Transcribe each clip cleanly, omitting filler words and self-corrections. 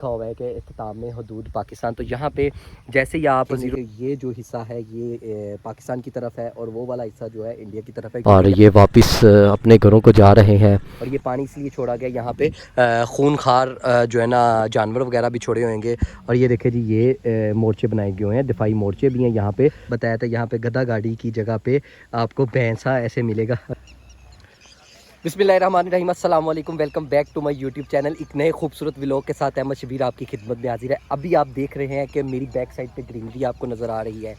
लिखा हुआ है कि इख्तिताम में हदूद पाकिस्तान। तो यहाँ पे जैसे ही आप ये जो हिस्सा है ये पाकिस्तान की तरफ है और वो वाला हिस्सा जो है इंडिया की तरफ है, और ये वापस अपने घरों को जा रहे हैं। और ये पानी इसलिए छोड़ा गया, यहाँ पे खूनखार जो है ना जानवर वगैरह भी छोड़े होंगे। और ये देखे जी ये मोर्चे बनाए गए हैं, दिफाई मोर्चे भी हैं। यहाँ पे बताया था यहाँ पे गधा गाड़ी की जगह पे आपको भैंसा ऐसे मिलेगा। बिस्मिल्लाहिर्रहमानिर्रहीम, अस्सलाम वालेकुम, welcome back to my YouTube channel. एक नए खूबसूरत व्लॉग के साथ अहमद शबीर आपकी खिदमत में हाजिर है। अभी आप देख रहे हैं कि मेरी बैक साइड पे ग्रीनरी आपको नज़र आ रही है।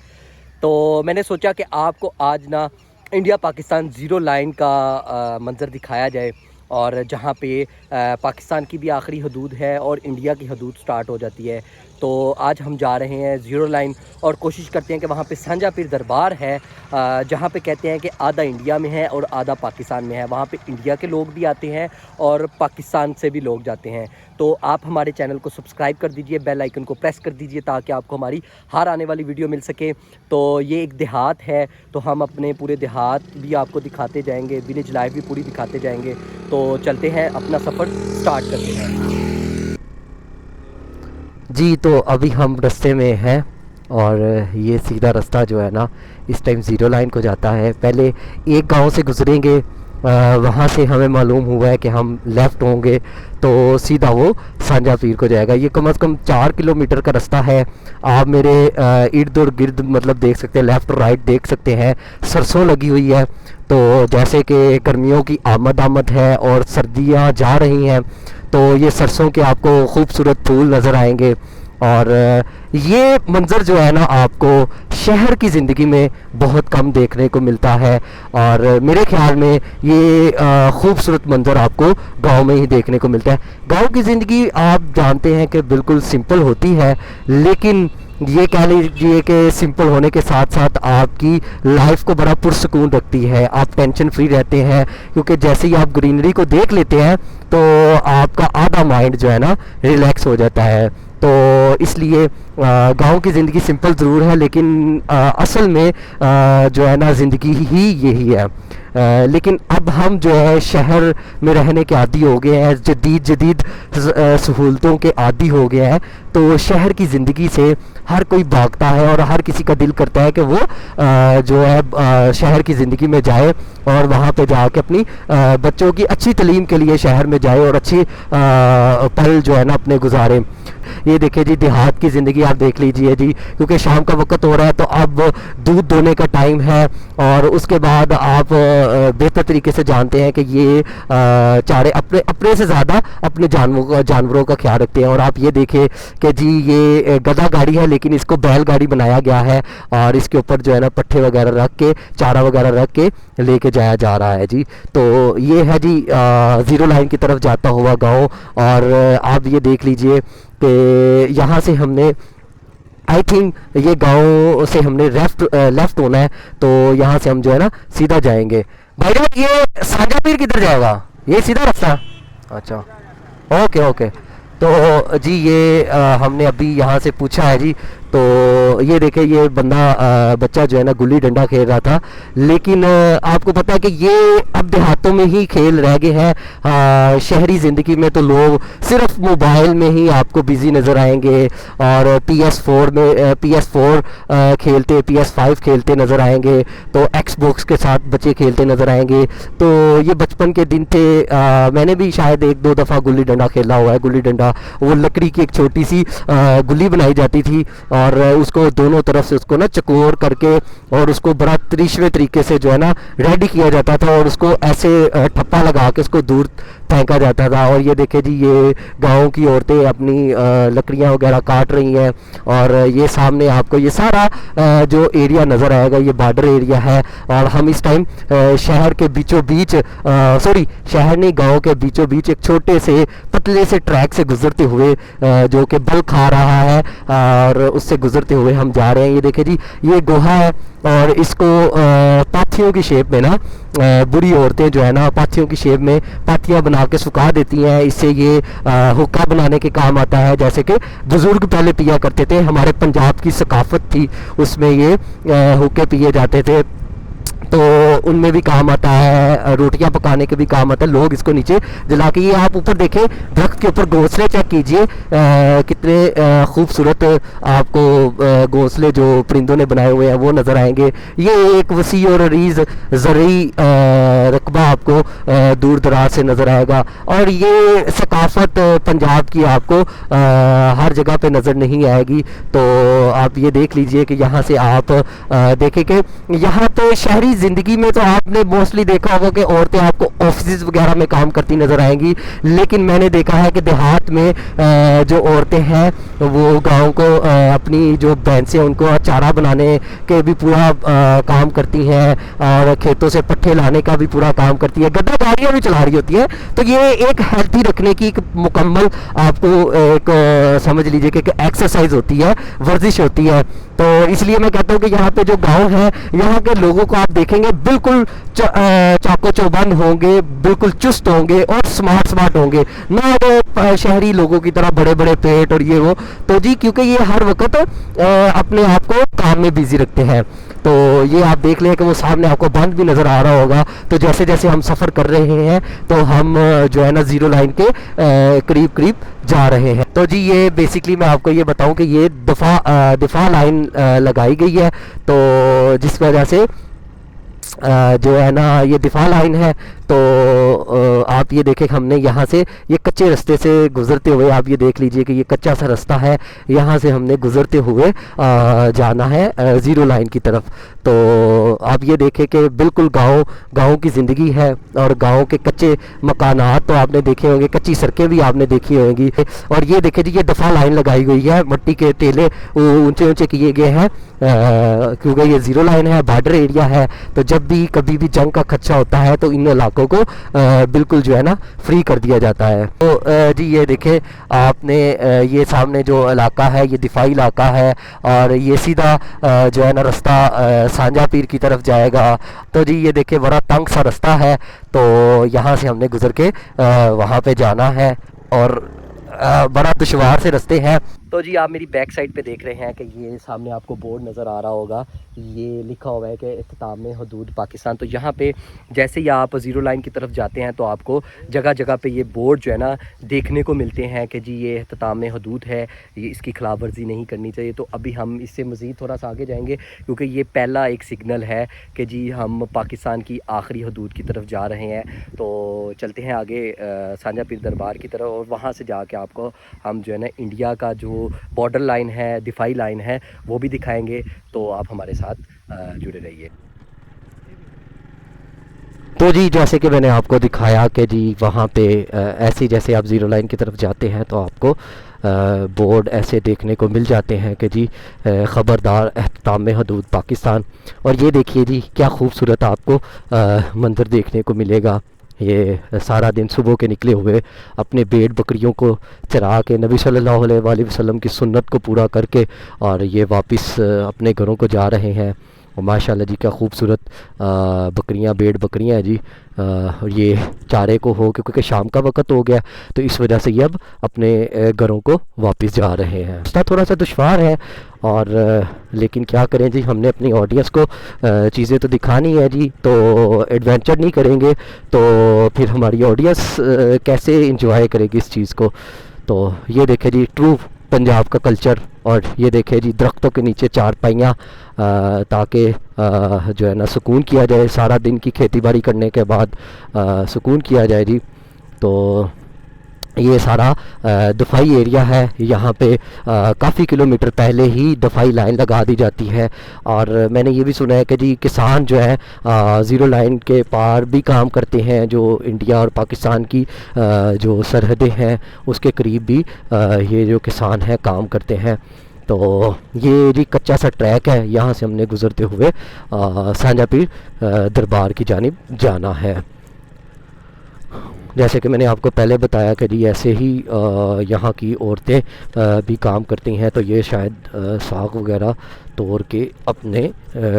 तो मैंने सोचा कि आपको आज ना इंडिया पाकिस्तान ज़ीरो लाइन का मंज़र दिखाया जाए, और जहाँ पे पाकिस्तान की भी आखिरी हदूद है और इंडिया की हदूद स्टार्ट हो जाती है। तो आज हम जा रहे हैं ज़ीरो लाइन और कोशिश करते हैं कि वहाँ पे सांझा पीर दरबार है, जहाँ पे कहते हैं कि आधा इंडिया में है और आधा पाकिस्तान में है। वहाँ पे इंडिया के लोग भी आते हैं और पाकिस्तान से भी लोग जाते हैं। तो आप हमारे चैनल को सब्सक्राइब कर दीजिए, बेल आइकन को प्रेस कर दीजिए ताकि आपको हमारी हर आने वाली वीडियो मिल सके। तो ये एक देहात है, तो हम अपने पूरे देहात भी आपको दिखाते जाएंगे, विलेज लाइफ भी पूरी दिखाते जाएंगे। तो चलते हैं, अपना सफ़र स्टार्ट करते हैं जी। तो अभी हम रास्ते में हैं और ये सीधा रास्ता जो है ना इस टाइम ज़ीरो लाइन को जाता है। पहले एक गांव से गुजरेंगे, वहाँ से हमें मालूम हुआ है कि हम लेफ़्ट होंगे तो सीधा वो सांझा पीर को जाएगा। ये कम से कम 4 किलोमीटर का रास्ता है। आप मेरे इर्द और गिर्द मतलब देख सकते हैं, लेफ़्ट और राइट देख सकते हैं, सरसों लगी हुई है। तो जैसे कि गर्मियों की आमद है और सर्दियाँ जा रही हैं, तो ये सरसों के आपको खूबसूरत फूल नज़र आएंगे। और ये मंज़र जो है ना आपको शहर की ज़िंदगी में बहुत कम देखने को मिलता है, और मेरे ख्याल में ये खूबसूरत मंज़र आपको गांव में ही देखने को मिलता है। गांव की ज़िंदगी आप जानते हैं कि बिल्कुल सिंपल होती है, लेकिन ये कह लीजिए कि सिंपल होने के साथ साथ आपकी लाइफ को बड़ा पुरसकून रखती है। आप टेंशन फ्री रहते हैं, क्योंकि जैसे ही आप ग्रीनरी को देख लेते हैं तो आपका आधा माइंड जो है ना रिलैक्स हो जाता है। तो इसलिए गांव की ज़िंदगी सिंपल ज़रूर है, लेकिन असल में जो है ना ज़िंदगी ही यही है। लेकिन अब हम जो है शहर में रहने के आदी हो गए हैं, जदीद सहूलतों के आदी हो गए हैं। तो शहर की ज़िंदगी से हर कोई भागता है और हर किसी का दिल करता है कि वो जो है शहर की ज़िंदगी में जाए और वहाँ पे जाके अपनी बच्चों की अच्छी तालीम के लिए शहर में जाए और अच्छी पल जो है ना अपने गुजारे। ये देखिए जी देहात की ज़िंदगी आप देख लीजिए जी, क्योंकि शाम का वक्त हो रहा है तो अब दूध दोने का टाइम है। और उसके बाद आप बेहतर तरीके से जानते हैं कि ये चारे अपने से ज़्यादा अपने जानवरों का ख्याल रखते हैं। और आप ये देखें कि जी ये गधा गाड़ी है, लेकिन इसको बैलगाड़ी बनाया गया है और इसके ऊपर जो है ना पट्ठे वगैरह रख के, चारा वगैरह रख के लेके जाया जा रहा है जी। तो ये है जी ज़ीरो लाइन की तरफ जाता हुआ गाँव। और आप ये देख लीजिए कि यहाँ से हमने आई थिंक ये गांव से हमने लेफ्ट होना है, तो यहाँ से हम जो है ना सीधा जाएंगे। भाई साहब ये सांझा पीर किधर जाएगा? ये सीधा रास्ता? अच्छा, ओके ओके। तो जी ये हमने अभी यहाँ से पूछा है जी। तो ये देखे ये बच्चा जो है ना गुल्ली डंडा खेल रहा था, लेकिन आपको पता है कि ये अब देहातों में ही खेल रह गए हैं। शहरी ज़िंदगी में तो लोग सिर्फ मोबाइल में ही आपको बिज़ी नज़र आएंगे और PS4 खेलते, PS5 खेलते नज़र आएंगे, तो Xbox के साथ बच्चे खेलते नज़र आएंगे। तो ये बचपन के दिन थे। मैंने भी शायद 1-2 दफ़ा गुल्ली डंडा खेला हुआ है। गुल्ली डंडा वो लकड़ी की एक छोटी सी गुल्ली बनाई जाती थी और उसको दोनों तरफ से उसको ना चकोर करके और उसको बड़ा त्रिशवे तरीके से जो है ना रेडी किया जाता था और उसको ऐसे ठप्पा लगा के उसको दूर फेंका जाता था। और ये देखे जी ये गाँव की औरतें अपनी लकड़ियाँ वगैरह काट रही हैं। और ये सामने आपको ये सारा जो एरिया नज़र आएगा ये बॉर्डर एरिया है। और हम इस टाइम शहर के बीचों बीच शहर नहीं, गाँव के बीचों बीच एक छोटे से पतले से ट्रैक से गुजरते हुए जो कि बल खा रहा है, और उससे गुजरते हुए हम जा रहे हैं। ये देखिए जी ये गुहा है और इसको पाथियों की शेप में ना बुरी औरतें जो है ना पाथियों की शेप में पाथियाँ बना के सुखा देती हैं। इससे ये हुक्का बनाने के काम आता है, जैसे कि बुज़ुर्ग पहले पिया करते थे। हमारे पंजाब की सकाफत थी, उसमें ये हुक्के पिए जाते थे। तो उनमें भी काम आता है, रोटियां पकाने के भी काम आता है। लोग इसको नीचे जला के, ये आप ऊपर देखें दरख्त के ऊपर घोंसले चेक कीजिए, कितने खूबसूरत आपको घोंसले जो परिंदों ने बनाए हुए हैं वो नज़र आएंगे। ये एक वसी और अरीज़ ज़रई रकबा आपको दूर दराज से नज़र आएगा। और ये सकाफ़त पंजाब की आपको हर जगह पे नज़र नहीं आएगी। तो आप ये देख लीजिए कि यहाँ से आप देखें कि यहाँ पे शहरी ज़िंदगी में तो आपने मोस्टली देखा होगा कि औरतें आपको ऑफिस वगैरह में काम करती नज़र आएंगी, लेकिन मैंने देखा है कि देहात में जो औरतें हैं वो गाँव को अपनी जो भैंसें उनको चारा बनाने के भी पूरा काम करती हैं, और खेतों से पट्ठे लाने का भी पूरा काम करती है, गद्दा गाड़ियाँ भी चला रही होती है। तो ये एक हेल्थी रखने की एक मुकम्मल आपको एक समझ लीजिए कि एक्सरसाइज होती है, वर्जिश होती है। तो इसलिए मैं कहता हूँ कि यहाँ पे जो गांव है, यहाँ के लोगों को आप देखेंगे बिल्कुल चाको चौबंद होंगे, बिल्कुल चुस्त होंगे और स्मार्ट होंगे, ना वो शहरी लोगों की तरह बड़े बड़े पेट और ये वो। तो जी क्योंकि ये हर वक्त अपने आप को काम में बिजी रखते हैं। तो ये आप देख लें कि वो सामने आपको बंद भी नज़र आ रहा होगा। तो जैसे जैसे हम सफ़र कर रहे हैं तो हम जो है ना ज़ीरो लाइन के करीब करीब जा रहे हैं। तो जी ये बेसिकली मैं आपको ये बताऊं कि ये दिफा लाइन लगाई गई है, तो जिस वजह से जो है ना ये दिफा लाइन है। तो आप ये देखें हमने यहाँ से ये कच्चे रास्ते से गुज़रते हुए, आप ये देख लीजिए कि ये कच्चा सा रास्ता है, यहाँ से हमने गुज़रते हुए जाना है ज़ीरो लाइन की तरफ। तो आप ये देखें कि बिल्कुल गाँव की ज़िंदगी है, और गाँव के कच्चे मकानात तो आपने देखे होंगे, कच्ची सड़कें भी आपने देखी होंगी। और ये देखें जी ये दफ़ा लाइन लगाई गई है, मिट्टी के टेले ऊंचे ऊंचे किए गए हैं, क्योंकि ये ज़ीरो लाइन है, बॉर्डर एरिया है। तो जब भी कभी भी जंग का खदशा होता है तो इन इलाकों को बिल्कुल जो है ना फ्री कर दिया जाता है। तो जी ये देखें आपने ये सामने जो इलाका है ये दिफाई इलाका है, और ये सीधा जो है ना रास्ता सांझा पीर की तरफ जाएगा। तो जी ये देखें बड़ा तंग सा रास्ता है, तो यहाँ से हमने गुजर के वहाँ पे जाना है, और बड़ा दुश्वार से रास्ते हैं। तो जी आप मेरी बैक साइड पे देख रहे हैं कि ये सामने आपको बोर्ड नज़र आ रहा होगा, ये लिखा हुआ है कि इख्तिताम हदूद पाकिस्तान। तो यहाँ पे जैसे ही आप ज़ीरो लाइन की तरफ जाते हैं तो आपको जगह जगह पे ये बोर्ड जो है ना देखने को मिलते हैं कि जी ये इख्तिताम हदूद है, ये इसकी खिलाफ वर्जी नहीं करनी चाहिए। तो अभी हम इससे मज़ीद थोड़ा सा आगे जाएंगे, क्योंकि ये पहला एक सिग्नल है कि जी हम पाकिस्तान की आखिरी हदूद की तरफ जा रहे हैं। तो चलते हैं आगे सांझा पीर दरबार की तरफ, और वहाँ से जाके आपको हम जो है ना इंडिया का जो बॉर्डर लाइन है, दिफाई लाइन है, वो भी दिखाएंगे। तो आप हमारे साथ जुड़े रहिए। तो जी जैसे कि मैंने आपको दिखाया कि जी वहाँ पे ऐसे जैसे आप ज़ीरो लाइन की तरफ जाते हैं तो आपको बोर्ड ऐसे देखने को मिल जाते हैं कि जी ख़बरदार इख्तिताम हदूद पाकिस्तान। और ये देखिए जी क्या खूबसूरत आपको मंज़र देखने को मिलेगा। ये सारा दिन सुबह के निकले हुए अपने भेड़ बकरियों को चरा के नबी सल्लल्लाहु अलैहि वसल्लम की सुन्नत को पूरा करके और ये वापस अपने घरों को जा रहे हैं। और माशाल्लाह जी क्या खूबसूरत बकरियां भेड़ बकरियां हैं जी। और ये चारे को हो क्योंकि शाम का वक्त हो गया, तो इस वजह से ये अब अपने घरों को वापस जा रहे हैं। रास्ता थोड़ा सा दुश्वार है, और लेकिन क्या करें जी, हमने अपनी ऑडियंस को चीज़ें तो दिखानी है जी। तो एडवेंचर नहीं करेंगे तो फिर हमारी ऑडियंस कैसे इंजॉय करेगी इस चीज़ को। तो ये देखें जी ट्रू पंजाब का कल्चर, और ये देखें जी दरख्तों के नीचे चारपाइयाँ, ताकि जो है ना सुकून किया जाए, सारा दिन की खेती बाड़ी करने के बाद सुकून किया जाए जी। तो ये सारा दफाई एरिया है, यहाँ पे काफ़ी किलोमीटर पहले ही दफाई लाइन लगा दी जाती है। और मैंने ये भी सुना है कि जी किसान जो है ज़ीरो लाइन के पार भी काम करते हैं, जो इंडिया और पाकिस्तान की जो सरहदें हैं उसके करीब भी ये जो किसान हैं काम करते हैं। तो ये जी कच्चा सा ट्रैक है, यहाँ से हमने गुज़रते हुए सांझा पीर दरबार की जानिब जाना है। जैसे कि मैंने आपको पहले बताया कि जी ऐसे ही यहाँ की औरतें भी काम करती हैं। तो ये शायद साग वगैरह तोड़ के अपने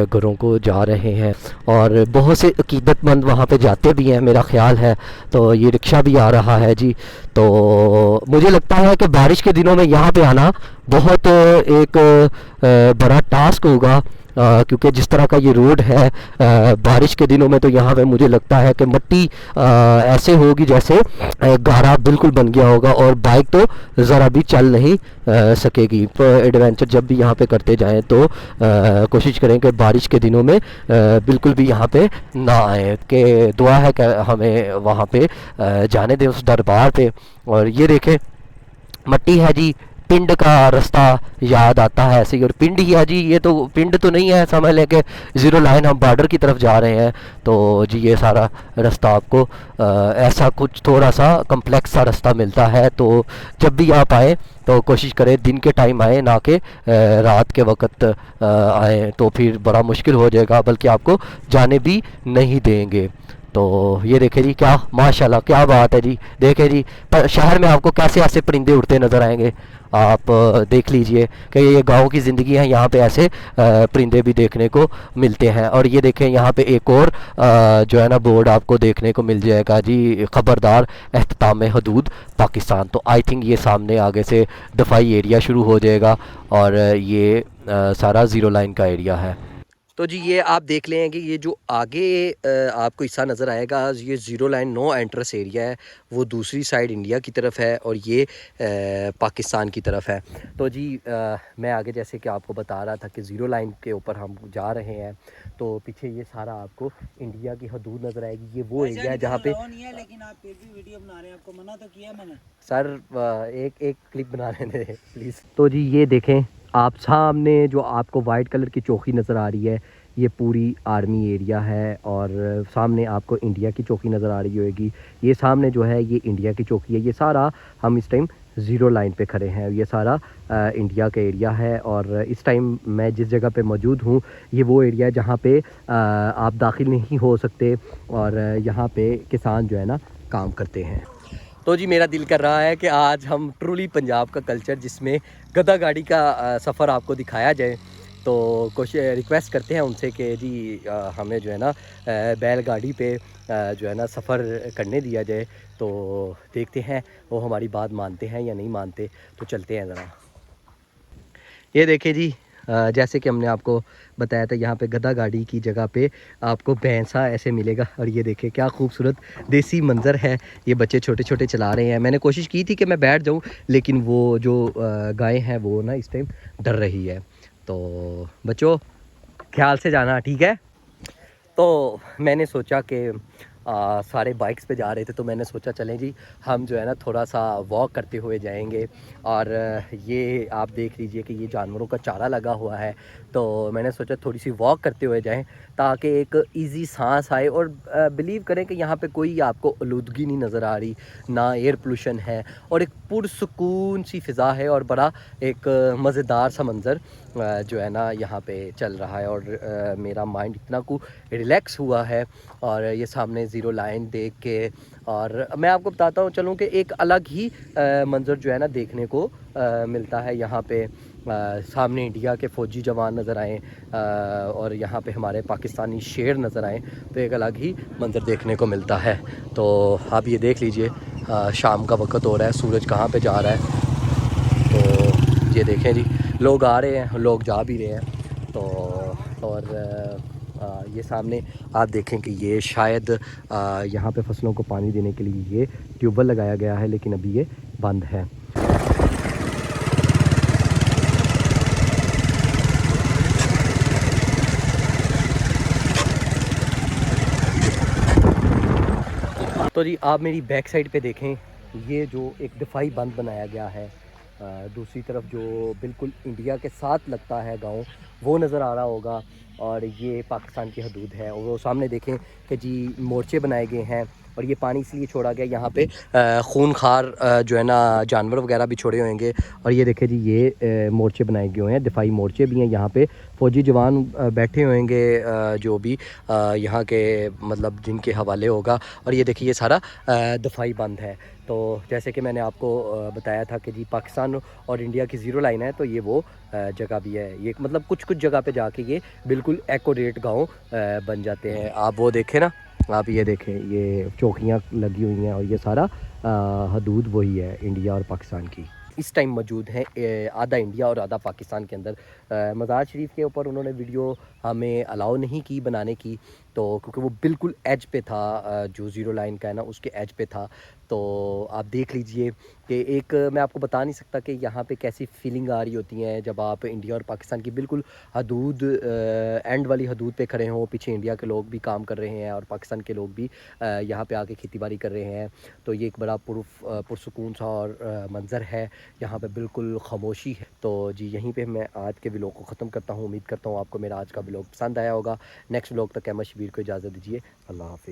घरों को जा रहे हैं, और बहुत से अकीदतमंद वहाँ पे जाते भी हैं मेरा ख़्याल है। तो ये रिक्शा भी आ रहा है जी। तो मुझे लगता है कि बारिश के दिनों में यहाँ पे आना बहुत एक बड़ा टास्क होगा, क्योंकि जिस तरह का ये रोड है बारिश के दिनों में तो यहाँ पे मुझे लगता है कि मिट्टी ऐसे होगी जैसे गारा बिल्कुल बन गया होगा और बाइक तो ज़रा भी चल नहीं सकेगी। तो एडवेंचर जब भी यहाँ पे करते जाएं तो कोशिश करें कि बारिश के दिनों में बिल्कुल भी यहाँ पे ना आए। कि दुआ है कि हमें वहाँ पे जाने दें उस दरबार पे। और ये देखें मट्टी है जी, पिंड का रास्ता याद आता है ऐसे ही। और पिंड ही है जी, ये तो पिंड तो नहीं है, समझ लें कि ज़ीरो लाइन हम बॉर्डर की तरफ जा रहे हैं। तो जी ये सारा रास्ता आपको ऐसा कुछ थोड़ा सा कम्प्लेक्स सा रास्ता मिलता है। तो जब भी आप आएँ तो कोशिश करें दिन के टाइम आए, ना कि रात के वक्त आएँ, तो फिर बड़ा मुश्किल हो जाएगा, बल्कि आपको जाने भी नहीं देंगे। तो ये देखें जी, क्या माशाल्लाह क्या बात है जी। देखें जी पर शहर में आपको कैसे ऐसे परिंदे उड़ते नज़र आएंगे। आप देख लीजिए कि ये गांव की ज़िंदगी है, यहाँ पे ऐसे परिंदे भी देखने को मिलते हैं। और ये देखें यहाँ पे एक और जो है ना बोर्ड आपको देखने को मिल जाएगा जी, ख़बरदार एहतमाम हदूद पाकिस्तान। तो आई थिंक ये सामने आगे से दफाई एरिया शुरू हो जाएगा और ये सारा ज़ीरो लाइन का एरिया है। तो जी ये आप देख लें कि ये जो आगे आपको हिस्सा नज़र आएगा, ये zero line no entrance area है, वो दूसरी साइड इंडिया की तरफ है और ये पाकिस्तान की तरफ है। तो जी मैं आगे जैसे कि आपको बता रहा था कि ज़ीरो लाइन के ऊपर हम जा रहे हैं, तो पीछे ये सारा आपको इंडिया की हदूद नज़र आएगी। ये वो एरिया है जहाँ पे नहीं है, लेकिन आप फिर भी वीडियो बना रहे हैं, आपको मना तो किया मैंने। सर एक क्लिप बना लेने प्लीज़। तो जी ये देखें आप सामने जो आपको वाइट कलर की चौकी नज़र आ रही है, ये पूरी आर्मी एरिया है। और सामने आपको इंडिया की चौकी नज़र आ रही होगी। ये सामने जो है ये इंडिया की चौकी है। ये सारा हम इस टाइम ज़ीरो लाइन पे खड़े हैं, ये सारा इंडिया का एरिया है। और इस टाइम मैं जिस जगह पे मौजूद हूँ ये वो एरिया है जहाँ पे आप दाखिल नहीं हो सकते और यहाँ पे किसान जो है ना काम करते हैं। तो जी मेरा दिल कर रहा है कि आज हम ट्रूली पंजाब का कल्चर जिसमें गधा गाड़ी का सफ़र आपको दिखाया जाए। तो कुछ रिक्वेस्ट करते हैं उनसे कि जी हमें जो है ना बैलगाड़ी पे जो है ना सफ़र करने दिया जाए। तो देखते हैं वो हमारी बात मानते हैं या नहीं मानते। तो चलते हैं ज़रा। ये देखिए जी जैसे कि हमने आपको बताया था, यहाँ पे गधा गाड़ी की जगह पे आपको भैंसा ऐसे मिलेगा। और ये देखिए क्या खूबसूरत देसी मंज़र है। ये बच्चे छोटे छोटे चला रहे हैं। मैंने कोशिश की थी कि मैं बैठ जाऊँ, लेकिन वो जो गाय हैं वो ना इस टाइम डर रही है। तो बच्चों ख्याल से जाना, ठीक है। तो मैंने सोचा कि सारे बाइक्स पे जा रहे थे, तो मैंने सोचा चलें जी हम जो है ना थोड़ा सा वॉक करते हुए जाएंगे। और ये आप देख लीजिए कि ये जानवरों का चारा लगा हुआ है। तो मैंने सोचा थोड़ी सी वॉक करते हुए जाएं ताकि एक इजी सांस आए। और बिलीव करें कि यहाँ पे कोई आपको आलूदगी नहीं नज़र आ रही, ना एयर पोल्यूशन है, और एक पुरसुकून सी फ़िज़ा है और बड़ा एक मज़ेदार सा मंज़र जो है ना यहाँ पे चल रहा है। और मेरा माइंड इतना को रिलैक्स हुआ है। और ये सामने ज़ीरो लाइन देख के, और मैं आपको बताता हूँ चलूँ कि एक अलग ही मंज़र जो है ना देखने को मिलता है यहाँ पे। सामने इंडिया के फ़ौजी जवान नज़र आएँ और यहाँ पे हमारे पाकिस्तानी शेर नज़र आएँ, तो एक अलग ही मंज़र देखने को मिलता है। तो आप ये देख लीजिए शाम का वक्त हो रहा है, सूरज कहाँ पे जा रहा है। तो ये देखें जी लोग आ रहे हैं, लोग जा भी रहे हैं। तो और ये सामने आप देखें कि ये शायद यहाँ पे फसलों को पानी देने के लिए ये ट्यूबवेल लगाया गया है, लेकिन अभी ये बंद है। तो जी आप मेरी बैक साइड पे देखें, ये जो एक दफाई बंद बनाया गया है, दूसरी तरफ जो बिल्कुल इंडिया के साथ लगता है गांव, वो नज़र आ रहा होगा। और ये पाकिस्तान की हदूद है। और वो सामने देखें कि जी मोर्चे बनाए गए हैं और ये पानी इसलिए छोड़ा गया, यहाँ पे खूनखार जो है ना जानवर वगैरह भी छोड़े होंगे। और ये देखें जी ये मोर्चे बनाए गए हैं, दिफाई मोर्चे भी हैं। यहाँ पे फ़ौजी जवान बैठे होंगे जो भी यहाँ के मतलब जिनके हवाले होगा। और ये देखिए ये सारा दफाई बंद है। तो जैसे कि मैंने आपको बताया था कि जी पाकिस्तान और इंडिया की ज़ीरो लाइन है, तो ये वो जगह भी है। ये मतलब कुछ कुछ जगह पे जाके ये बिल्कुल एक्यूरेट गांव बन जाते हैं। आप वो देखें ना, आप ये देखें ये चौकियाँ लगी हुई हैं और ये सारा हदूद वही है इंडिया और पाकिस्तान की। इस टाइम मौजूद हैं आधा इंडिया और आधा पाकिस्तान के अंदर। मज़ार शरीफ के ऊपर उन्होंने वीडियो हमें अलाउ नहीं की बनाने की, तो क्योंकि वो बिल्कुल एज पे था, जो ज़ीरो लाइन का है ना उसके एज पे था। तो आप देख लीजिए कि एक मैं आपको बता नहीं सकता कि यहाँ पे कैसी फीलिंग आ रही होती है जब आप इंडिया और पाकिस्तान की बिल्कुल हदूद एंड वाली हदूद पे खड़े हों, पीछे इंडिया के लोग भी काम कर रहे हैं और पाकिस्तान के लोग भी यहाँ पे आके खेती बाड़ी कर रहे हैं। तो ये एक बड़ा पुरसुकून सा और मंज़र है, यहाँ पे बिल्कुल खामोशी है। तो जी यहीं पे मैं आज के व्लॉग को ख़त्म करता हूँ। उम्मीद करता हूँ आपको मेरा आज का व्लॉग पसंद आया होगा। नेक्स्ट व्लॉग तक अहमद शबीर को इजाज़त दीजिए। अल्लाह हाफ़िज़।